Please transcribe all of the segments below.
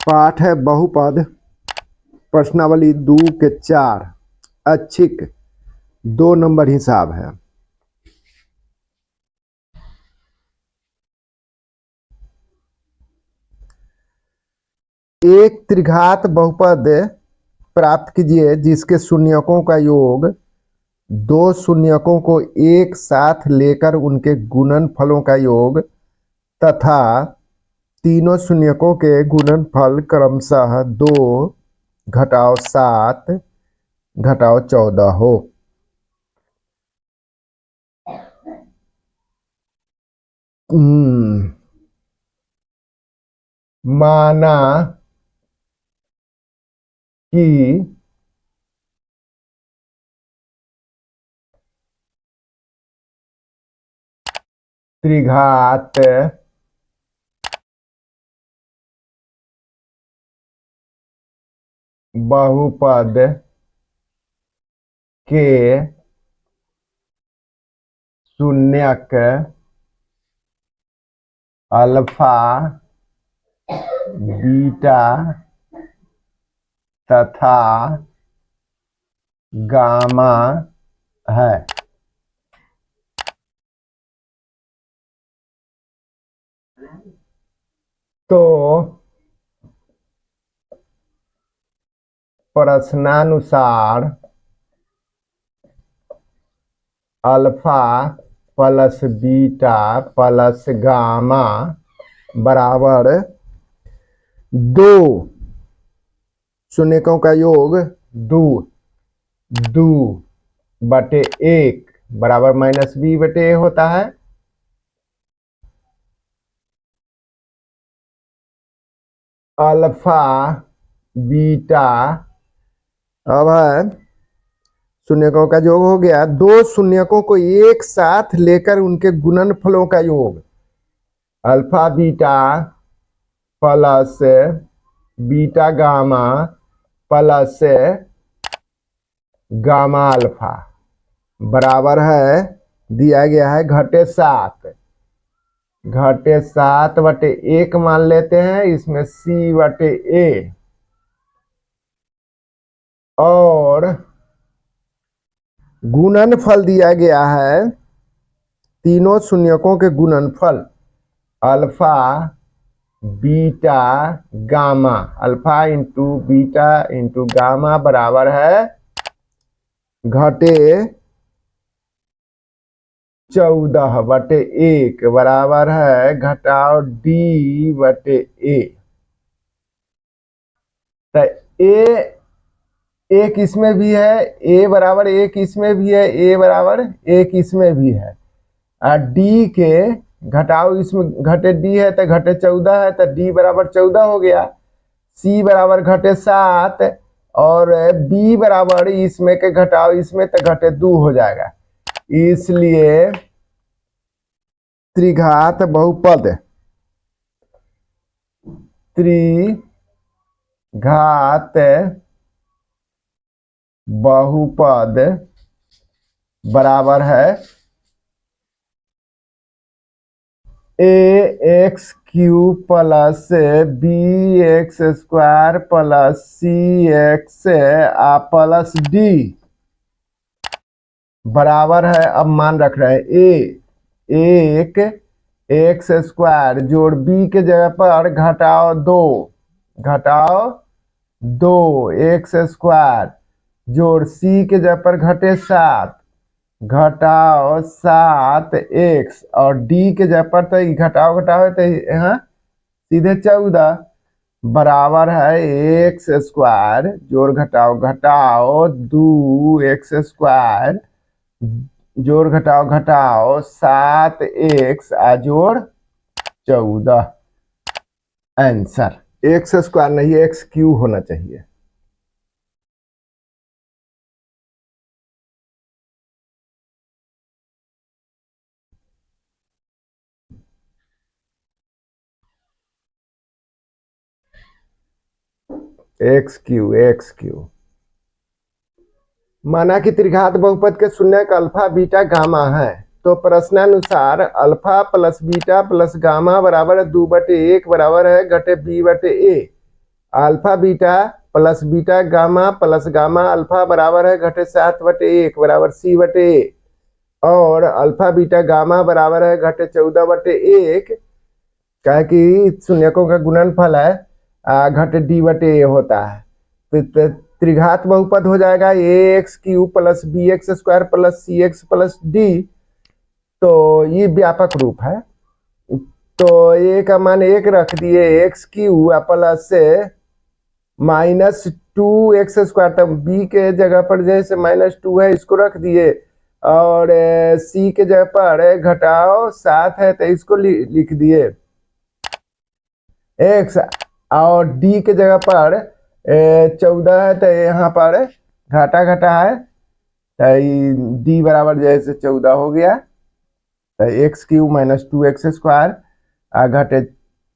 पाठ है बहुपद प्रश्नावली 2 के 4 अच्छिक 2 नंबर हिसाब है। एक त्रिघात बहुपद प्राप्त कीजिए जिसके शून्यकों का योग दो शून्यकों को एक साथ लेकर उनके गुणनफलों का योग तथा तीनों शून्यकों के गुणनफल क्रमशः 2 घटाओ 7 घटाओ 14 हो। माना कि त्रिघात बहुपद के शून्यक अल्फा बीटा तथा गामा है। तो प्रश्नानुसार alpha plus beta plus gamma बराबर 2 शून्यकों का योग 2 बटे 1 बराबर -b बटे a होता है। अल्फा बीटा अब है शून्यकों का योग हो गया 2 शून्यकों को एक साथ लेकर उनके गुणनफलों का योग alpha beta plus beta gamma plus gamma alpha बराबर है दिया गया है घटे 7 बटे 1 मान लेते हैं, इसमें c बटे a और गुणनफल दिया गया है तीनों शून्यकों के गुणनफल alpha beta gamma alpha into beta into gamma बराबर है घटे 14 बटे 1 बराबर है घटाओ d बटे a। तो एक इसमें भी है, a बराबर 1 इसमें भी है, a बराबर 1 इसमें भी है और d के घटाओ इसमें घटे d है तो घटे 14 है तो d बराबर 14 हो गया, c बराबर घटे 7 और b बराबर इसमें के घटाओ इसमें तो घटे 2 हो जाएगा। इसलिए त्रिघात बहुपद बराबर है ax³ plus bx² plus cx plus d बराबर है। अब मान रख रहे हैं एक x² जोड़ b के जगह पर घटाओ 2 x² जोड़ c के जगह पर घटे 7 घटाओ 7x और d के जगह पर तो घटाओ है तो यहाँ सीधे 14 बराबर है x² जोड़ घटाओ 2x² जोड़ घटाओ 7x जोड़ 14। आंसर x² नहीं x³ होना चाहिए। x³ माना कि त्रिघात बहुपद के शून्यक अल्फा बीटा गामा है तो प्रश्नानुसार alpha plus beta plus gamma बराबर है 2 बटे 1 बराबर है घटे b बटे a। Alpha beta plus beta gamma plus gamma alpha बराबर है घटे 7/1 बराबर C/A और अल्फा बीटा गामा बराबर है घटे 14/1 क्या कि शून्यकों का गुणनफल है घटे D/A होता है। तो त्रिघात बहुपद हो जाएगा ax³ plus bx² plus cx plus d। तो ये व्यापक रूप है। तो a का मान 1 रख दिए, x³ प्लस -2x², तब b के जगह पर जैसे -2 है इसको रख दिए और c के जगह पर घटाओ 7 है तो इसको लिख दिए x और d के जगह पर 14 है तो यहाँ पर घाटा घटा है तो d बराबर जैसे 14 हो गया तो x³ - 2x² घटे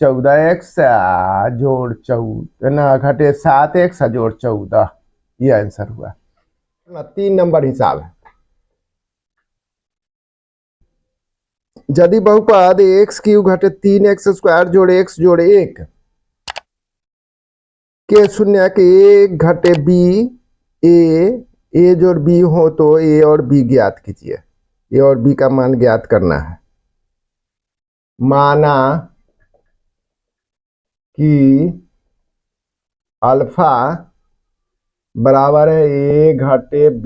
14x जोड़ 14 ना घटे 7x जोड़ 14, ये आंसर हुआ। 3 नंबर हिसाब है। यदि बहुपद x³ घटे 3x² जोड़ x जोड़ 1 के शून्य के a घटे b a जोड़ b हो तो a और b ज्ञात कीजिए। a और b का मान ज्ञात करना है। माना कि अल्फा बराबर है a घटे b,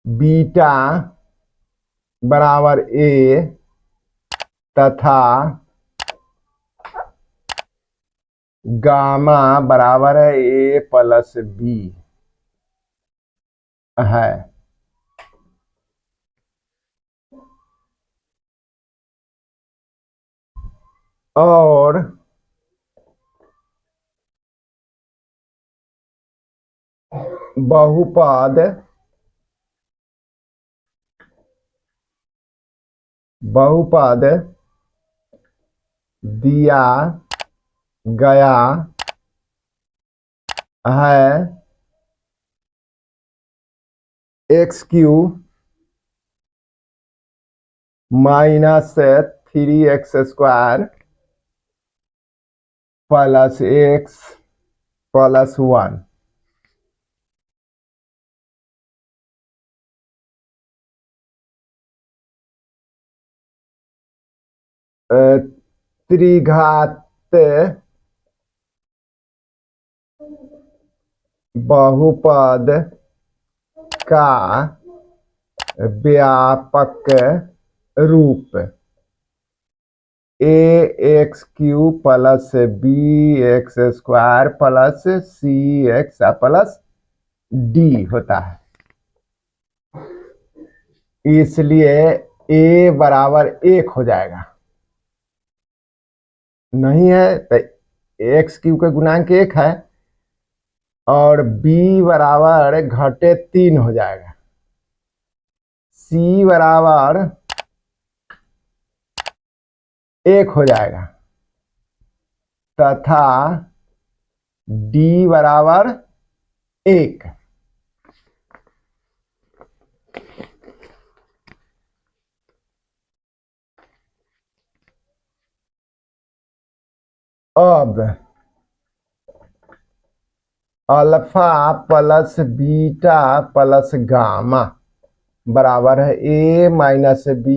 बीटा बराबर a तथा गामा बराबर है a प्लस b है। और बहुपद दिया गया है x³ minus 3x² plus x plus 1 त्रिघात बहुपद का व्यापक रूप ax³ plus bx² plus cx plus d होता है। इसलिए a बराबर 1 हो जाएगा, नहीं है तो x³ का गुणांक 1 है और b बराबर घटे 3 हो जाएगा, c बराबर 1 हो जाएगा तथा d बराबर 1। अब alpha plus beta plus gamma बराबर है a minus b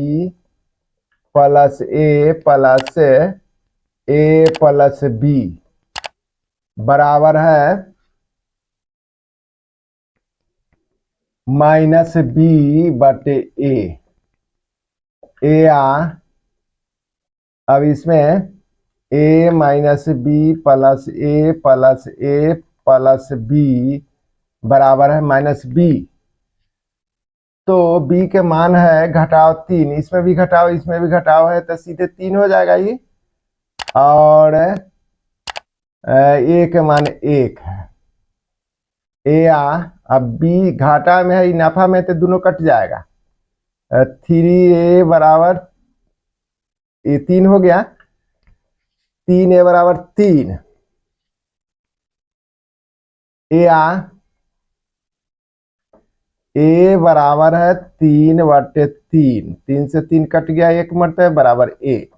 plus a plus a plus b बराबर है -b/a। अब इसमें a minus b plus a plus a plus b बराबर है -b। तो b के मान है घटाओ 3, इसमें भी घटाओ इसमें भी घटाओ है तो सीधे 3 हो जाएगा ये और a के मान 1 है। अब b घाटा में है नफा में तो दोनों कट जाएगा। 3a बराबर ये 3 हो गया, 3a बराबर 3 a बराबर है 3/3, 3 से 3 कट गया, 1 मरता है बराबर 1,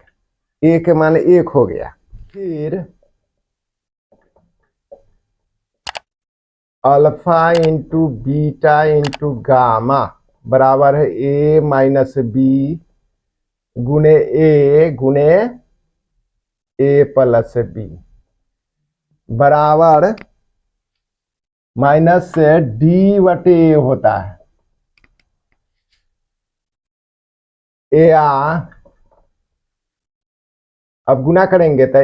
a के मान 1 हो गया। फिर alpha into beta into gamma बराबर है ए माइनस बी गुने ए प्लस बी बराबर माइनस से डी बटे ए होता है। ए अब गुना करेंगे तो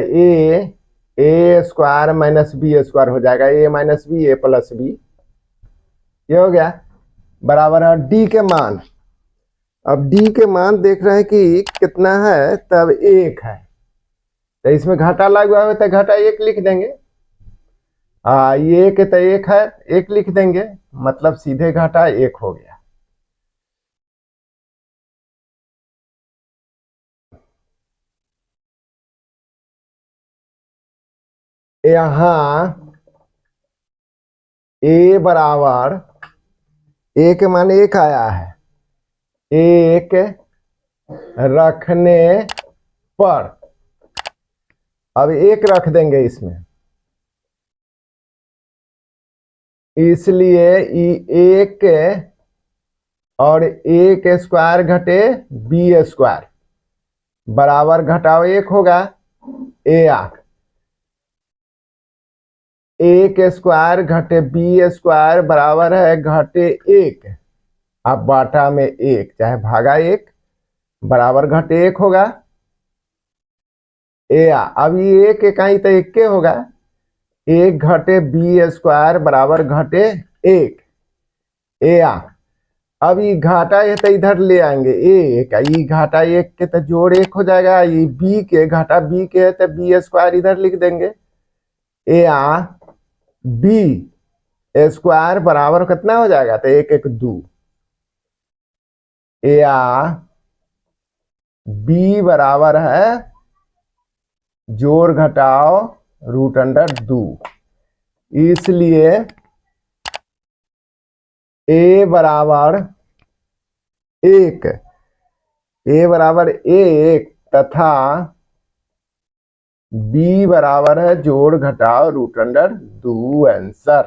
ए स्क्वायर माइनस बी स्क्वायर हो जाएगा, ए माइनस बी ए प्लस बी, ये हो गया बराबर है डी के मान। अब डी के मान देख रहे हैं कि कितना है, तब 1 है, तो इसमें घाटा लगा हुआ है तो घाटा 1 लिख देंगे। ये के तो 1 है, 1 लिख देंगे, मतलब सीधे घाटा 1 हो गया। यहाँ ए बराबर ए के मान 1 आया है, 1 रखने पर अब 1 रख देंगे इसमें, इसलिए 1 और 1 स्क्वायर घटे बी स्क्वायर बराबर घटाओ 1 होगा। ए 1 स्क्वायर घटे बी स्क्वायर बराबर है घटे 1, अब बाटा में 1 चाहे भागा 1 बराबर घटे 1 होगा। अब ये 1 इकाई तो 1 के होगा, 1 घटे बी स्क्वायर बराबर घटे 1। अब ये घाटा है तो इधर ले आएंगे 1, ये घाटा 1 के तो जोड़ 1 हो जाएगा, ये बी के घाटा बी के है तो बी स्क्वायर इधर लिख देंगे। बी स्क्वायर बराबर कितना हो जाएगा, तो 1 1 2, बी बराबर है जोड़ घटाओ √2, इसलिए ए बराबर 1 तथा बी बराबर है जोड़ घटाओ √2 आंसर।